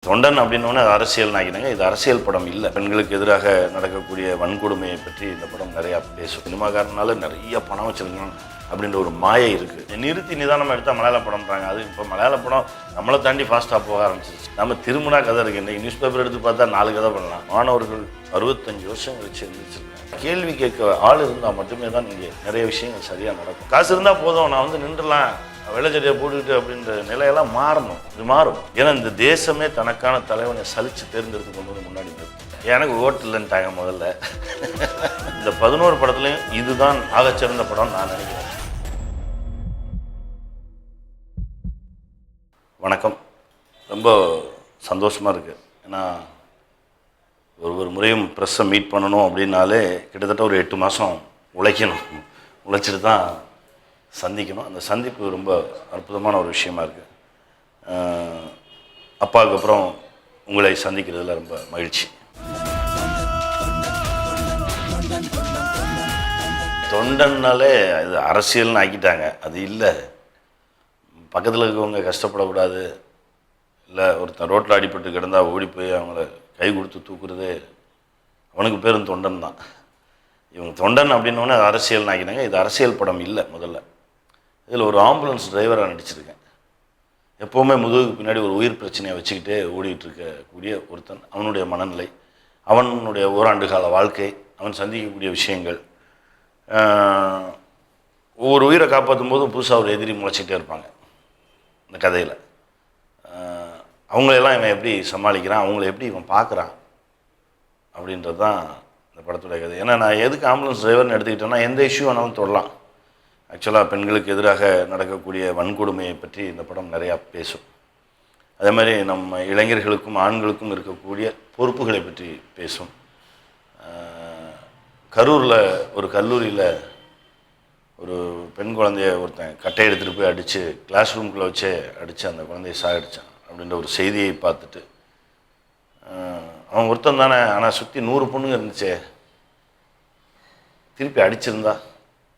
தொண்டன் அப்படின்னோடனே அது அரசியல் ஆகினாங்க. இது அரசியல் படம் இல்லை. பெண்களுக்கு எதிராக நடக்கக்கூடிய வன்கொடுமையை பற்றி இந்த படம் நிறையா பேசும். சினிமாக்காரனால நிறைய பணம் வச்சுருக்கணும் அப்படின்ற ஒரு மாயை இருக்குது. நிறுத்தி நிதானமாக எடுத்தால் மலையாள படம்ன்றாங்க. அது இப்போ மலையாள படம் நம்மளை தாண்டி ஃபாஸ்ட்டாக போக ஆரம்பிச்சிருச்சு. நம்ம திரும்பினா கதை இருக்குது. இன்றைக்கி நியூஸ் பேப்பர் எடுத்து பார்த்தா 4 கதை பண்ணலாம். மாணவர்கள் 65 வருஷம் கழிச்சு எழுந்திரிச்சிருக்காங்க. கேள்வி கேட்க ஆள் இருந்தால் மட்டுமே தான் இங்கே நிறைய விஷயங்கள் சரியாக நடக்கும். காசு இருந்தால் போதும், நான் வந்து நின்றுலாம் வெள்ளச்சட்டையை போட்டுக்கிட்டு அப்படின்ற நிலையெல்லாம் மாறணும். இது மாறும். ஏன்னா இந்த தேசமே தனக்கான தலைவனை சலித்து தேர்ந்தெடுத்து கொண்டு வந்து முன்னாடி நிறுத்தும். எனக்கு ஓட்டு இல்லைன்ட்டாங்க முதல்ல. இந்த 11 படத்துலையும் இதுதான் ஆகச்சிறந்த படம் நான் நினைக்கிறேன். வணக்கம். ரொம்ப சந்தோஷமாக இருக்குது. ஏன்னா ஒரு முறையும் ப்ரெஸ்ஸை மீட் பண்ணணும் அப்படின்னாலே கிட்டத்தட்ட ஒரு 8 மாதம் உழைக்கணும். உழைச்சிட்டு தான் சந்திக்கணும். அந்த சந்திப்பு ரொம்ப அற்புதமான ஒரு விஷயமா இருக்குது. அப்பாவுக்கு அப்புறம் உங்களை சந்திக்கிறதுல ரொம்ப மகிழ்ச்சி. தொண்டன்னாலே இது அரசியல்னு ஆக்கிட்டாங்க. அது இல்லை. பக்கத்தில் இருக்கவங்க கஷ்டப்படக்கூடாது, இல்லை ஒருத்தன் ரோட்டில் அடிபட்டு கிடந்தால் ஓடி போய் அவங்கள கை கொடுத்து தூக்குறதே அவனுக்கு பேரும் தொண்டன் தான். இவங்க தொண்டன் அப்படின்னோடனே அது அரசியல்னு ஆக்கினாங்க. இது அரசியல் படம் இல்லை. முதல்ல இதில் ஒரு ஆம்புலன்ஸ் டிரைவராக நடிச்சிருக்கேன். எப்போவுமே முதுகுக்கு பின்னாடி ஒரு உயிர் பிரச்சனையை வச்சுக்கிட்டே ஓடிட்டு இருக்கக்கூடிய ஒருத்தன். அவனுடைய மனநிலை, அவனுடைய ஓராண்டு கால வாழ்க்கை, அவன் சந்திக்கக்கூடிய விஷயங்கள், ஒவ்வொரு உயிரை காப்பாற்றும் போதும் புதுசாக ஒரு எதிரி முளைச்சிக்கிட்டே இருப்பாங்க இந்த கதையில். அவங்களெல்லாம் இவன் எப்படி சமாளிக்கிறான், அவங்கள எப்படி இவன் பார்க்குறான் அப்படின்றது தான் இந்த படத்துடைய கதை. ஏன்னா நான் எதுக்கு ஆம்புலன்ஸ் டிரைவர்னு எடுத்துக்கிட்டேன்னா, எந்த இஷ்யூ வேணாலும் தொடலாம். ஆக்சுவலாக பெண்களுக்கு எதிராக நடக்கக்கூடிய வன்கொடுமையை பற்றி இந்த படம் நிறையா பேசும். அதே மாதிரி நம்ம இளைஞர்களுக்கும் ஆண்களுக்கும் இருக்கக்கூடிய பொறுப்புகளை பற்றி பேசும். கரூரில் ஒரு கல்லூரியில் ஒரு பெண் குழந்தைய ஒருத்தன் கட்டை எடுத்துகிட்டு போய் அடித்து கிளாஸ் ரூம்குள்ளே வச்சே அடித்து அந்த குழந்தைய சாகடித்தான் அப்படின்ற ஒரு செய்தியை பார்த்துட்டு, அவன் ஒருத்தன் தானே, ஆனால் சுற்றி 100 பொண்ணுங்க இருந்துச்சே, திருப்பி அடிச்சிருந்தா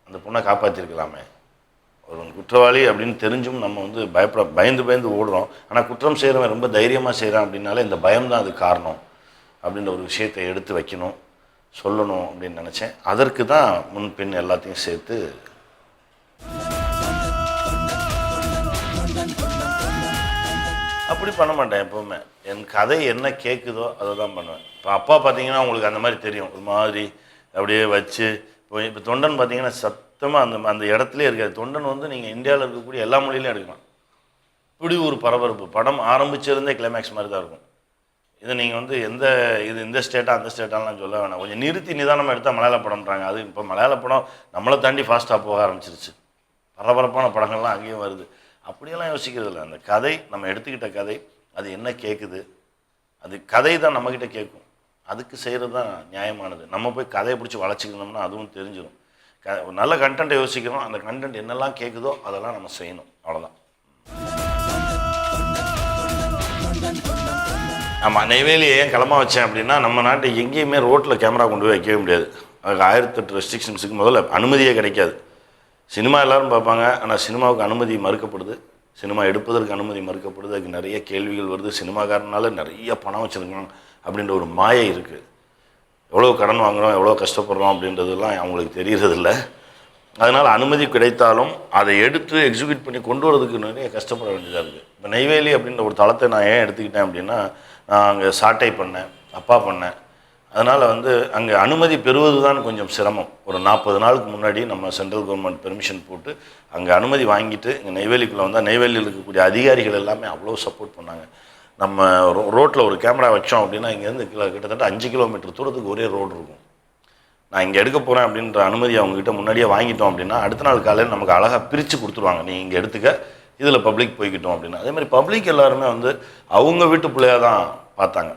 அந்த பொண்ணை காப்பாற்றிருக்கலாமே. ஒரு குற்றவாளி அப்படின்னு தெரிஞ்சும் நம்ம வந்து பயந்து ஓடுறோம். ஆனால் குற்றம் செய்கிறவன் ரொம்ப தைரியமாக செய்கிறான் அப்படின்னாலே இந்த பயம்தான் அது காரணம் அப்படின்ற ஒரு விஷயத்தை எடுத்து வைக்கணும், சொல்லணும் அப்படின்னு நினச்சேன். அதற்கு தான் முன் பின் எல்லாத்தையும் சேர்த்து அப்படி பண்ண மாட்டேன். எப்போவுமே என் கதை என்ன கேட்குதோ அதை தான் பண்ணுவேன். இப்போ அப்பா பார்த்தீங்கன்னா உங்களுக்கு அந்த மாதிரி தெரியும், ஒரு மாதிரி அப்படியே வச்சு. இப்போ தொண்டன் பார்த்தீங்கன்னா சத்தமாக அந்த இடத்துலே இருக்காது. தொண்டன் வந்து நீங்கள் இந்தியாவில் இருக்கக்கூடிய எல்லா மொழியிலையும் எடுக்கலாம். இப்படி ஒரு பரபரப்பு. படம் ஆரம்பிச்சிருந்தே கிளைமேக்ஸ் மாதிரி தான் இருக்கும். இதை நீங்கள் வந்து இந்த ஸ்டேட்டாக அந்த ஸ்டேட்டாலாம் சொல்ல வேணாம். கொஞ்சம் நிறுத்தி நிதானமாக எடுத்தால் மலையாள படம்ன்றாங்க. அது இப்போ மலையாள படம் நம்மளை தாண்டி ஃபாஸ்ட்டாக போக ஆரம்பிச்சிருச்சு. பரபரப்பான படங்கள்லாம் அங்கேயும் வருது. அப்படியெல்லாம் யோசிக்கிறது இல்லை. அந்த கதை, நம்ம எடுத்துக்கிட்ட கதை, அது என்ன கேட்குது, அது கதை தான் நம்மக்கிட்ட கேட்கும். அதுக்கு செய்கிறது தான் நியாயமானது. நம்ம போய் கதையை பிடிச்சி வளச்சிக்கணும்னா அதுவும் தெரிஞ்சிடும். ஒரு நல்ல கண்டென்ட்டை யோசிக்கிறோம், அந்த கண்டென்ட் என்னெல்லாம் கேட்குதோ அதெல்லாம் நம்ம செய்யணும். அவ்வளோதான். ஆமாம், நெய்வேலியை ஏன் கிளம்ப வச்சேன் அப்படின்னா, நம்ம நாட்டை எங்கேயுமே ரோட்டில் கேமரா கொண்டு போய் வைக்கவே முடியாது. அதுக்கு 1008 ரெஸ்ட்ரிக்ஷன்ஸுக்கு முதல்ல அனுமதியே கிடைக்காது. சினிமா எல்லோரும் பார்ப்பாங்க, ஆனால் சினிமாவுக்கு அனுமதி மறுக்கப்படுது. சினிமா எடுப்பதற்கு அனுமதி மறுக்கப்படுது. அதுக்கு நிறைய கேள்விகள் வருது. சினிமாக்காரனால நிறைய பணம் வச்சுருக்கணும் அப்படின்ற ஒரு மாயை இருக்குது. எவ்வளோ கடன் வாங்குகிறோம், எவ்வளோ கஷ்டப்படுறோம் அப்படின்றதுலாம் அவங்களுக்கு தெரியறதில்ல. அதனால் அனுமதி கிடைத்தாலும் அதை எடுத்து எக்ஸிக்யூட் பண்ணி கொண்டு வரதுக்கு நிறைய கஷ்டப்பட வேண்டியதாக இருக்குது. இப்போ நெய்வேலி அப்படின்ற ஒரு தளத்தை நான் ஏன் எடுத்துக்கிட்டேன் அப்படின்னா, நான் அங்கே சாட்டை பண்ணேன், அப்பா பண்ணேன். அதனால் வந்து அங்கே அனுமதி பெறுவது தான் கொஞ்சம் சிரமம். ஒரு 40 நாளுக்கு முன்னாடி நம்ம சென்ட்ரல் கவர்மெண்ட் பெர்மிஷன் போட்டு அங்கே அனுமதி வாங்கிட்டு இங்கே நெய்வேலிக்குள்ளே வந்தால், நெய்வேலியில் இருக்கக்கூடிய அதிகாரிகள் எல்லாமே அவ்வளோ சப்போர்ட் பண்ணாங்க. நம்ம ரோட்டில் ஒரு கேமரா வச்சோம் அப்படின்னா இங்கேருந்து கிட்டத்தட்ட 5 கிலோமீட்டர் தூரத்துக்கு ஒரே ரோடு இருக்கும். நான் இங்கே எடுக்க போகிறேன் அப்படின்ற அனுமதி அவங்ககிட்ட முன்னாடியே வாங்கிட்டோம் அப்படின்னா அடுத்த நாள் காலையில் நமக்கு அழகாக பிரித்து கொடுத்துருவாங்க. நீ இங்கே எடுத்துக்க, இதில் பப்ளிக் போய்கிட்டோம் அப்படின்னா. அதே மாதிரி பப்ளிக் எல்லாருமே வந்து அவங்க வீட்டு பிள்ளையாக தான் பார்த்தாங்க.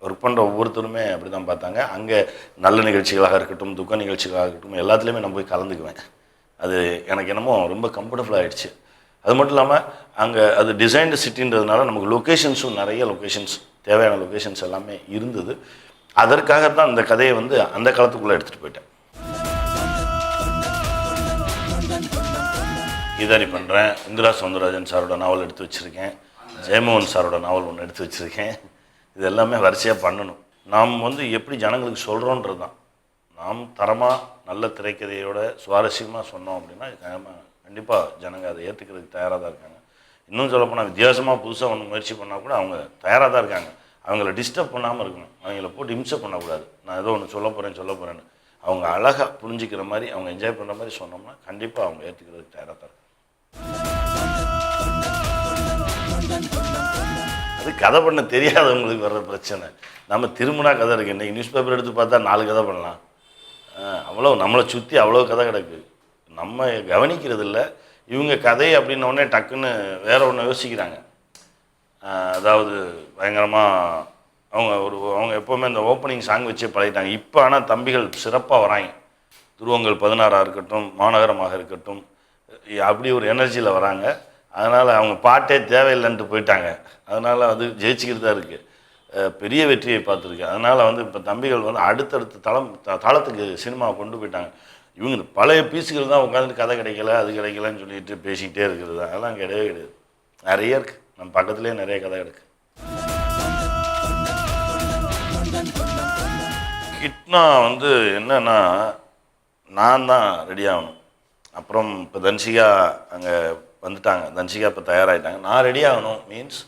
ஒர்க் பண்ணுற ஒவ்வொருத்தருமே அப்படி தான் பார்த்தாங்க. அங்கே நல்ல நிகழ்ச்சிகளாக இருக்கட்டும், துக்க நிகழ்ச்சிகளாக இருக்கட்டும், எல்லாத்துலேயுமே நான் போய் கலந்துக்குவேன். அது எனக்கு என்னமோ ரொம்ப கம்ஃபர்டபுள் ஆகிடுச்சு. அது மட்டும் இல்லாமல் அங்கே அது டிசைன்டு சிட்டின்றதுனால நமக்கு லொக்கேஷன்ஸும் நிறைய லொக்கேஷன்ஸ், தேவையான லொக்கேஷன்ஸ் எல்லாமே இருந்தது. அதற்காகத்தான் இந்த கதையை வந்து அந்த காலத்துக்குள்ளே எடுத்துகிட்டு போயிட்டேன். கீதாரி பண்ணுறேன். இந்திரா சௌந்தரராஜன் சாரோட நாவல் எடுத்து வச்சுருக்கேன். ஜெயமோகன் சாரோட நாவல் ஒன்று எடுத்து வச்சுருக்கேன். இது எல்லாமே வரிசையாக பண்ணணும். நாம் வந்து எப்படி ஜனங்களுக்கு சொல்கிறோன்றது தான். நாம் தரமாக நல்ல திரைக்கதையோட சுவாரஸ்யமாக சொன்னோம் அப்படின்னா கண்டிப்பாக ஜனங்க அதை ஏற்றுக்கிறதுக்கு தயாராக தான் இருக்காங்க. இன்னும் சொல்லப்போனால் வித்தியாசமாக புதுசாக ஒன்று முயற்சி பண்ணால் கூட அவங்க தயாராக தான் இருக்காங்க. அவங்கள டிஸ்டர்ப் பண்ணாமல் இருக்கணும், அவங்கள போட்டு இம்சை பண்ணக்கூடாது. நான் ஏதோ ஒன்று சொல்ல போகிறேன்னு அவங்க அழகாக புரிஞ்சிக்கிற மாதிரி, அவங்க என்ஜாய் பண்ணுற மாதிரி சொன்னோம்னா கண்டிப்பாக அவங்க ஏற்றுக்கிறதுக்கு தயாராக தான் இருக்காங்க. அது கதை பண்ண தெரியாதவங்களுக்கு வர்ற பிரச்சனை. நம்ம திரும்பினா கதை இருக்குது. இன்றைக்கி நியூஸ் பேப்பர் எடுத்து பார்த்தா 4 கதை பண்ணலாம். அவ்வளோ நம்மளை சுற்றி அவ்வளோ கதை கிடக்கு. நம்ம கவனிக்கிறது இல்லை. இவங்க கதை அப்படின்னோடனே டக்குன்னு வேற ஒன்று யோசிக்கிறாங்க. அதாவது பயங்கரமாக அவங்க எப்போவுமே இந்த ஓப்பனிங் சாங் வச்சே பழகிட்டாங்க. இப்போ ஆனால் தம்பிகள் சிறப்பாக வராங்க. துருவங்கள் 16 இருக்கட்டும், மாநகரமாக இருக்கட்டும், அப்படி ஒரு எனர்ஜியில் வராங்க. அதனால் அவங்க பாட்டே தேவையில்லைன்ட்டு போயிட்டாங்க. அதனால் அது ஜெயிச்சுக்கிட்டு தான் இருக்குது. பெரிய வெற்றியை பார்த்துருக்கு. அதனால் வந்து இப்போ தம்பிகள் வந்து அடுத்தடுத்த தளத்துக்கு சினிமாவை கொண்டு போயிட்டாங்க. இவங்க பழைய பீஸுகள் தான் உட்காந்துட்டு கதை கிடைக்கல, அது கிடைக்கலன்னு சொல்லிட்டு பேசிக்கிட்டே இருக்கிறது. அதெல்லாம் கிடையவே கிடையாது. நிறைய இருக்குது. நம்ம பக்கத்துலேயே நிறைய கதை கிடக்கு. கிட்னா வந்து என்னன்னா, நான் தான் ரெடி ஆகணும். அப்புறம் இப்போ தன்சிகா அங்கே வந்துட்டாங்க. தன்சிகா இப்போ தயாராகிட்டாங்க. நான் ரெடி ஆகணும் மீன்ஸ்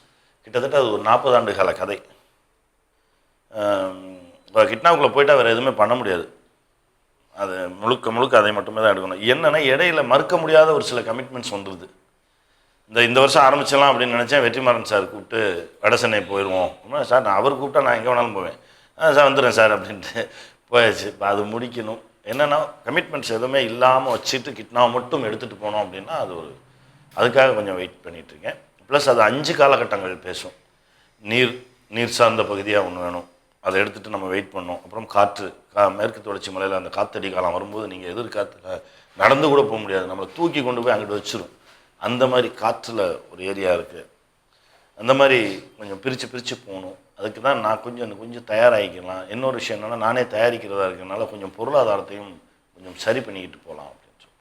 கிட்டத்தட்ட அது ஒரு 40 ஆண்டு கால கதை. இப்போ கிட்னாவுக்குள்ளே போயிட்டால் வேறு எதுவுமே பண்ண முடியாது. அது முழுக்க அதை மட்டுமே தான் எடுக்கணும். என்னென்னா இடையில மறுக்க முடியாத ஒரு சில கமிட்மெண்ட்ஸ் வந்துடுது. இந்த வருஷம் ஆரம்பிச்சிடலாம் அப்படின்னு நினச்சேன். வெற்றிமாறன் சார் கூப்பிட்டு வடசென்னை போயிடுவோம். சார் நான் அவர் கூப்பிட்டா நான் எங்கே வேணாலும் போவேன். சார் வந்துடுறேன் சார் அப்படின்ட்டு போயாச்சு. இப்போ அது முடிக்கணும். என்னென்னா கமிட்மெண்ட்ஸ் எதுவுமே இல்லாமல் வச்சுட்டு கிட்னாவை மட்டும் எடுத்துகிட்டு போனோம் அப்படின்னா அதுக்காக கொஞ்சம் வெயிட் பண்ணிகிட்ருக்கேன். ப்ளஸ் அது 5 காலகட்டங்கள் பேசும். நீர் சார்ந்த பகுதியாக ஒன்று வேணும், அதை எடுத்துகிட்டு நம்ம வெயிட் பண்ணோம். அப்புறம் காற்று, மேற்கு தொடர்ச்சி மலையில் அந்த காற்றடி காலம் வரும்போது நீங்கள் எதிர்காற்றுல நடந்து கூட போக முடியாது, நம்மளை தூக்கி கொண்டு போய் அங்கிட்டு வச்சிரும். அந்த மாதிரி காற்றில் ஒரு ஏரியா இருக்குது. அந்த மாதிரி கொஞ்சம் பிரித்து போகணும். அதுக்கு தான் நான் கொஞ்சம் தயாராகிக்கலாம். இன்னொரு விஷயம் என்னென்னா, நானே தயாரிக்கிறதா இருக்கிறதுனால கொஞ்சம் பொருளாதாரத்தையும் கொஞ்சம் சரி பண்ணிக்கிட்டு போகலாம் அப்படின்னு சொல்லி.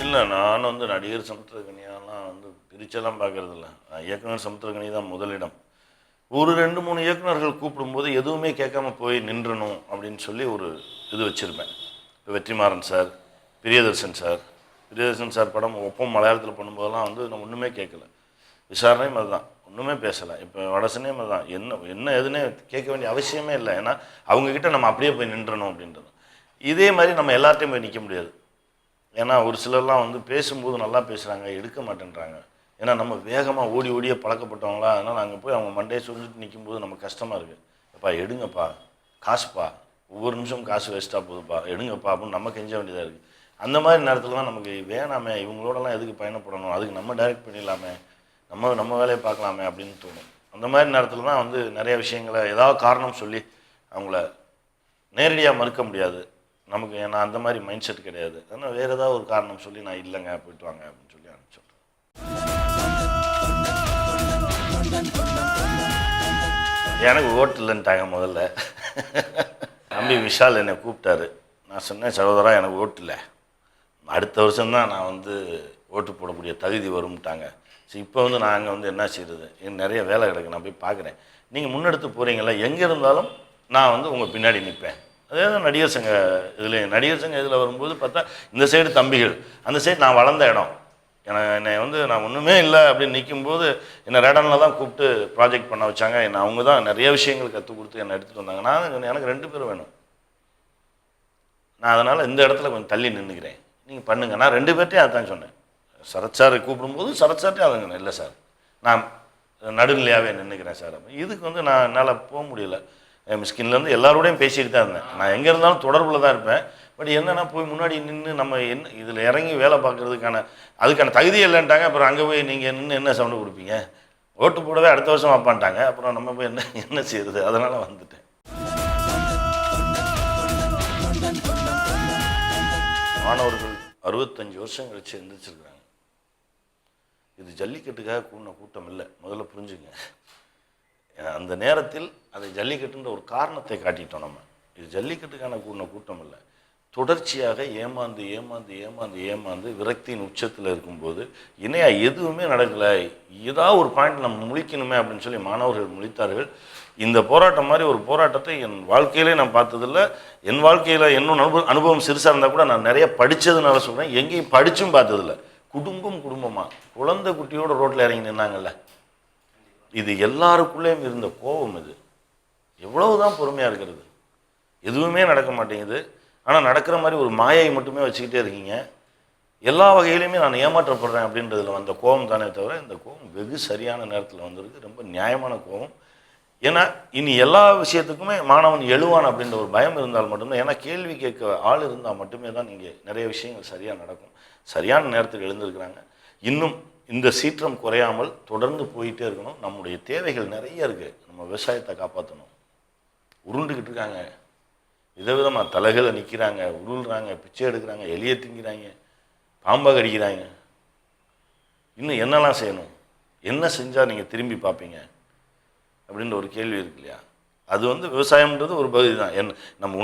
இல்லை, நான் வந்து நடிகர் சமுத்திரக்கனியெல்லாம் வந்து பிரிச்செல்லாம் பார்க்கறது இல்லை. இயக்குனர் சமுத்திரக்கனி தான் முதலிடம். ஒரு 2-3 இயக்குநர்கள் கூப்பிடும்போது எதுவுமே கேட்காம போய் நின்றணும் அப்படின்னு சொல்லி ஒரு இது வச்சுருப்பேன். இப்போ வெற்றிமாறன் சார், பிரியதர்ஷன் சார் படம் ஒப்பம் மலையாளத்தில் பண்ணும்போதெல்லாம் வந்து நான் ஒன்றுமே கேட்கல. விசாரணையும் அதுதான், ஒன்றுமே பேசலை. இப்போ வடசனையும் அதுதான், என்ன எதுனே கேட்க வேண்டிய அவசியமே இல்லை. ஏன்னா அவங்கக்கிட்ட நம்ம அப்படியே போய் நின்றணும் அப்படின்றது. இதே மாதிரி நம்ம எல்லார்ட்டையும் போய் நிற்க முடியாது. ஏன்னா ஒரு சிலர்லாம் வந்து பேசும்போது நல்லா பேசுகிறாங்க, எடுக்க மாட்டேன்றாங்க. ஏன்னா நம்ம வேகமாக ஓடியே பழக்கப்பட்டவங்களா. அதனால் அங்கே போய் அவங்க மண்டையை சொல்லிட்டு நிற்கும்போது நமக்கு கஷ்டமாக இருக்குது. அப்பா எடுங்கப்பா, காசுப்பா, ஒவ்வொரு நிமிஷம் காசு வேஸ்ட்டாக போகுதுப்பா, எடுங்கப்பா அப்படின்னு நம்ம கெஞ்ச வேண்டியதாக இருக்குது. அந்த மாதிரி நேரத்தில் தான் நமக்கு வேணாமே, இவங்களோடலாம் எதுக்கு பயணப்படணும், அதுக்கு நம்ம டைரக்ட் பண்ணிடலாமே, நம்ம வேலையை பார்க்கலாமே அப்படின்னு தோணும். அந்த மாதிரி நேரத்தில் தான் வந்து நிறைய விஷயங்களை ஏதாவது காரணம் சொல்லி அவங்கள நேரடியாக மறுக்க முடியாது நமக்கு. ஏன்னா அந்த மாதிரி மைண்ட் செட் கிடையாது. ஆனால் வேறு ஏதாவது ஒரு காரணம் சொல்லி நான் இல்லைங்க போயிட்டு வாங்க அப்படின்னு சொல்லி அனுப்பிச்சுட்றேன். எனக்கு ஓட்டு இல்லைன்ட்டாங்க முதல்ல. தம்பி விஷால் என்னை கூப்பிட்டாரு. நான் சொன்னேன், சகோதரா எனக்கு ஓட்டு இல்லை, அடுத்த வருஷம்தான் நான் வந்து ஓட்டு போடக்கூடிய தகுதி வரும்ட்டாங்க. சரி, இப்போ வந்து நான் அங்கே வந்து என்ன செய்கிறது, எனக்கு நிறைய வேலை கிடக்கு, நான் போய் பார்க்குறேன். நீங்கள் முன்னெடுத்து போகிறீங்களா, எங்கே இருந்தாலும் நான் வந்து உங்கள் பின்னாடி நிற்பேன். அதே தான் நடிகர் சங்க இதில் வரும்போது பார்த்தா இந்த சைடு தம்பிகள், அந்த சைடு நான் வளர்ந்த இடம். என்னை வந்து நான் ஒன்றுமே இல்லை அப்படின்னு நிற்கும்போது என்னை ரேடனில் தான் கூப்பிட்டு ப்ராஜெக்ட் பண்ண வச்சாங்க. அவங்க தான் நிறைய விஷயங்கள் கற்றுக் கொடுத்து என்னை எடுத்துகிட்டு வந்தாங்க. எனக்கு 2 பேரும் வேணும். நான் அதனால் இந்த இடத்துல கொஞ்சம் தள்ளி நின்றுக்கிறேன், நீங்கள் பண்ணுங்கள். நான் 2 பேர்ட்டையும் அதுதான் சொன்னேன். சரத் சார் கூப்பிடும்போது சரத் சார்ட்டையும் அதை சொன்னேன், இல்லை சார் நான் நடுநிலையாகவே நின்றுக்கிறேன் சார். இதுக்கு வந்து நான் என்னால் போக முடியல. மிஸ்கின்லேருந்து எல்லாரோடையும் பேசிட்டு தான் இருந்தேன். நான் எங்கே இருந்தாலும் தொடர்பில் தான் இருப்பேன். பட் என்னென்னா போய் முன்னாடி நின்று நம்ம என்ன இதில் இறங்கி வேலை அதுக்கான தகுதியே இல்லைன்ட்டாங்க. அப்புறம் அங்கே போய் நீங்கள் நின்று என்ன சவுண்டு கொடுப்பீங்க, ஓட்டு போடவே அடுத்த வருஷம் வைப்பான்ட்டாங்க. அப்புறம் நம்ம போய் என்ன செய்யுறது, அதனால் வந்துட்டேன். மாணவர்கள் 65 வருஷம் கழிச்சு எந்திரிச்சிருக்கிறாங்க. இது ஜல்லிக்கட்டுக்காக கூடின கூட்டம் இல்லை, முதல்ல புரிஞ்சுங்க. அந்த நேரத்தில் அதை ஜல்லிக்கட்டுன்ற ஒரு காரணத்தை காட்டிட்டோம். நம்ம இது ஜல்லிக்கட்டுக்கான கூடின கூட்டம் இல்லை. தொடர்ச்சியாக ஏமாந்து ஏமாந்து ஏமாந்து ஏமாந்து விரக்தியின் உச்சத்தில் இருக்கும்போது இணையா எதுவுமே நடக்கலை, ஏதாவது ஒரு பாயிண்ட் நம்ம முழிக்கணுமே அப்படின்னு சொல்லி மாணவர்கள் முழித்தார்கள். இந்த போராட்டம் மாதிரி ஒரு போராட்டத்தை என் வாழ்க்கையிலே நான் பார்த்ததில்லை. என் வாழ்க்கையில் இன்னும் அனுபவம் சிறுசாக இருந்தால் கூட நான் நிறைய படித்ததுனால சொல்கிறேன், எங்கேயும் படித்தும் பார்த்ததில்லை. குடும்பமாக குழந்தை குட்டியோட ரோட்டில் இறங்கி நின்னாங்கல்ல, இது எல்லாருக்குள்ளேயும் இருந்த கோபம். இது எவ்வளவுதான் பொறுமையாக இருக்கிறது, எதுவுமே நடக்க மாட்டேங்குது. ஆனால் நடக்கிற மாதிரி ஒரு மாயை மட்டுமே வச்சுக்கிட்டே இருக்கீங்க. எல்லா வகையிலையுமே நான் ஏமாற்றப்படுறேன் அப்படின்றதுல வந்த கோபம் தானே தவிர, இந்த கோபம் வெகு சரியான நேரத்தில் வந்திருக்கு, ரொம்ப நியாயமான கோபம். ஏன்னா இனி எல்லா விஷயத்துக்குமே மாணவன் எழுவான் அப்படின்ற ஒரு பயம் இருந்தால் மட்டும்தான், ஏன்னா கேள்வி கேட்க ஆள் இருந்தால் மட்டுமே தான் இங்கே நிறைய விஷயங்கள் சரியாக நடக்கும். சரியான நேரத்துக்கு எழுந்திருக்கிறாங்க. இன்னும் இந்த சீற்றம் குறையாமல் தொடர்ந்து போயிட்டே இருக்கணும். நம்முடைய தேவைகள் நிறைய இருக்குது. நம்ம விவசாயத்தை காப்பாற்றணும். உருண்டுக்கிட்டு இருக்காங்க, விதவிதமாக தலைகளை நிற்கிறாங்க, உருள்றாங்க, பிச்சை எடுக்கிறாங்க, எலியை திங்கிறாங்க, பாம்பை கடிக்கிறாங்க. இன்னும் என்னெல்லாம் செய்யணும், என்ன செஞ்சால் நீங்கள் திரும்பி பார்ப்பீங்க அப்படின்ற ஒரு கேள்வி இருக்கு இல்லையா? அது விவசாயம்ன்றது ஒரு பகுதி தான். நம்ம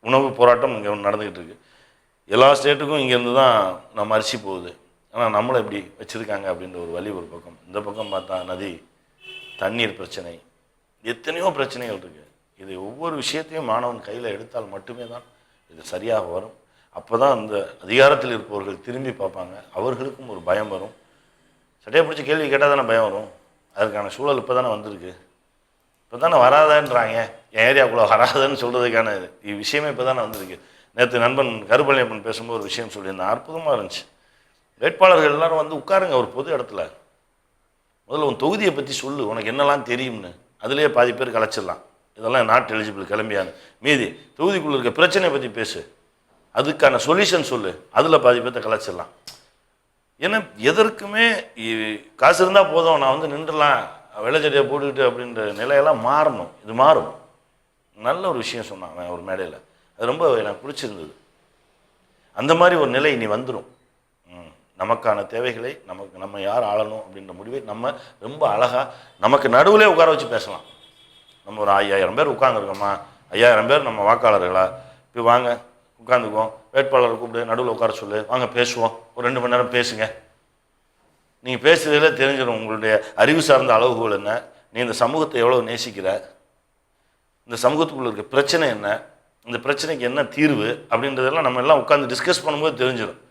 உணவு போராட்டம் இங்கே நடந்துக்கிட்டு இருக்குது. எல்லா ஸ்டேட்டுக்கும் இங்கேருந்து தான் நம்ம அரிசி போகுது. ஆனால் நம்மளை எப்படி வச்சுருக்காங்க அப்படின்ற ஒரு வழி ஒரு பக்கம். இந்த பக்கம் பார்த்தா நதி, தண்ணீர் பிரச்சனை, எத்தனையோ பிரச்சனைகள் இருக்குது. இது ஒவ்வொரு விஷயத்தையும் மாணவன் கையில் எடுத்தால் மட்டுமே தான் இது சரியாக வரும். அப்போ தான் அந்த அதிகாரத்தில் இருப்பவர்கள் திரும்பி பார்ப்பாங்க, அவர்களுக்கும் ஒரு பயம் வரும். சட்டையை பிடிச்சி கேள்வி கேட்டால் தானே பயம் வரும். அதற்கான சூழல் இப்போ தானே வந்திருக்கு. இப்போ தானே வராதான்றாங்க, என் ஏரியாவுக்குள்ளே வராதுன்னு சொல்கிறதுக்கான விஷயமே இப்போ தானே வந்திருக்கு. நேற்று நண்பன் கருப்பழனியப்பன் பேசும்போது ஒரு விஷயம் சொல்லியிருந்தேன், அற்புதமாக இருந்துச்சு. வேட்பாளர்கள் எல்லாரும் உட்காருங்க ஒரு பொது இடத்துல, முதல்ல உன் தொகுதியை பற்றி சொல்லு, உனக்கு என்னெல்லாம் தெரியும்னு. அதுலேயே பாதி பேர் கலைச்சிடலாம், இதெல்லாம் நாட் எலிஜிபிள் கிளம்பியான்னு. மீதி தொகுதிக்குள்ளே இருக்க பிரச்சனையை பற்றி பேசு, அதுக்கான சொல்யூஷன் சொல்லு, அதில் பாதி பேர்த்த கலைச்சிடலாம். ஏன்னா எதற்குமே காசு இருந்தால் போதும், நான் நின்றுலாம் வெள்ளைச்சட்டியை போட்டுக்கிட்டு அப்படின்ற நிலையெல்லாம் மாறணும். இது மாறும். நல்ல ஒரு விஷயம் சொன்னாங்க ஒரு மேடையில், அது ரொம்ப எனக்கு பிடிச்சிருந்தது. அந்த மாதிரி ஒரு நிலை இனி வந்துடும். நமக்கான தேவைகளை நம்ம யார் ஆளணும் அப்படின்ற முடிவை நம்ம ரொம்ப அழகாக நமக்கு நடுவிலே உட்கார வச்சு பேசலாம். நம்ம ஒரு 5000 பேர் உட்காந்துருக்கோமா, 5000 பேர் நம்ம வாக்காளர்களா, இப்போ வாங்க உட்காந்துக்குவோம், வேட்பாளரை கூப்பிடு, நடுவில் உட்கார சொல்லு, வாங்க பேசுவோம், ஒரு 2 மணி நேரம் பேசுங்க. நீங்கள் பேசுறதுல தெரிஞ்சிடும் உங்களுடைய அறிவு சார்ந்த அளவுகோல் என்ன, நீ இந்த சமூகத்தை எவ்வளோ நேசிக்கிற, இந்த சமூகத்துக்குள்ள இருக்க பிரச்சனை என்ன, இந்த பிரச்சனைக்கு என்ன தீர்வு அப்படின்றதெல்லாம் நம்ம எல்லாம் உட்காந்து டிஸ்கஸ் பண்ணும்போது தெரிஞ்சிடும்.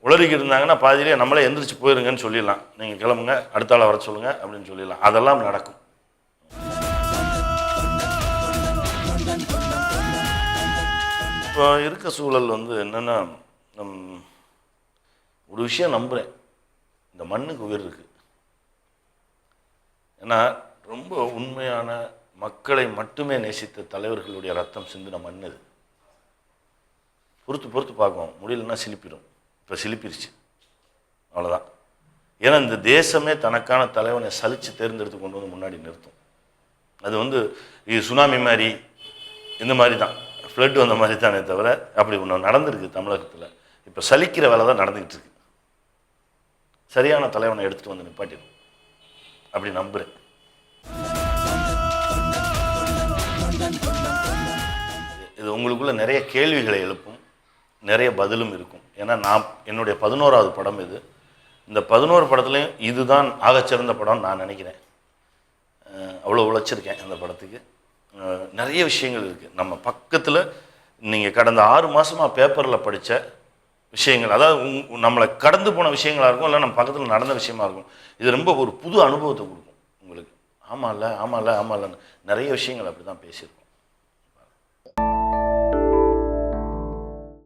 உளறிக்கிட்டு இருந்தாங்கன்னா பாதியிலே நம்மளே எந்திரிச்சு போயிருங்கன்னு சொல்லிடலாம், நீங்கள் கிளம்புங்க அடுத்த ஆளை வர சொல்லுங்கள் அப்படின்னு சொல்லிடலாம். அதெல்லாம் நடக்கும். இப்போ இருக்க சூழல் என்னென்னா, ஒரு விஷயம் நம்புகிறேன், இந்த மண்ணுக்கு உயிர் இருக்குது. ஏன்னா ரொம்ப உண்மையான மக்களை மட்டுமே நேசித்த தலைவர்களுடைய ரத்தம் சிந்தின மண் இது. பொறுத்து பார்க்குவோம், முடியலன்னா சிலிப்பிடும். இப்போ சிலிப்பிருச்சு, அவ்வளோதான். ஏன்னா இந்த தேசமே தனக்கான தலைவனை சலித்து தேர்ந்தெடுத்து கொண்டு முன்னாடி நிறுத்தும். அது இது சுனாமி மாதிரி இந்த மாதிரி தான், ஃப்ளட் வந்த மாதிரி தானே தவிர அப்படி ஒன்று நடந்திருக்கு தமிழகத்தில். இப்போ சலிக்கிற வேலை தான் நடந்துக்கிட்டு இருக்கு. சரியான தலைவனை எடுத்துகிட்டு நிப்பாட்டிடும் அப்படி நம்புகிறேன். இது உங்களுக்குள்ள நிறைய கேள்விகளை எழுப்பும், நிறைய பதிலும் இருக்கும். ஏன்னா என்னுடைய 11வது படம் இது. இந்த 11 படத்துலையும் இதுதான் ஆகச்சிறந்த படம்னு நான் நினைக்கிறேன். அவ்வளோ உழைச்சிருக்கேன் அந்த படத்துக்கு. நிறைய விஷயங்கள் இருக்குது நம்ம பக்கத்தில். நீங்கள் கடந்த 6 மாதமாக பேப்பரில் படித்த விஷயங்கள், அதாவது நம்மளை கடந்து போன விஷயங்களாக இருக்கும், இல்லை நம்ம பக்கத்தில் நடந்த விஷயமா இருக்கும். இது ரொம்ப ஒரு புது அனுபவத்தை கொடுக்கும் உங்களுக்கு. ஆமாம்ல ஆமாம்லன்னு நிறைய விஷயங்கள் அப்படி தான் பேசியிருக்கோம்.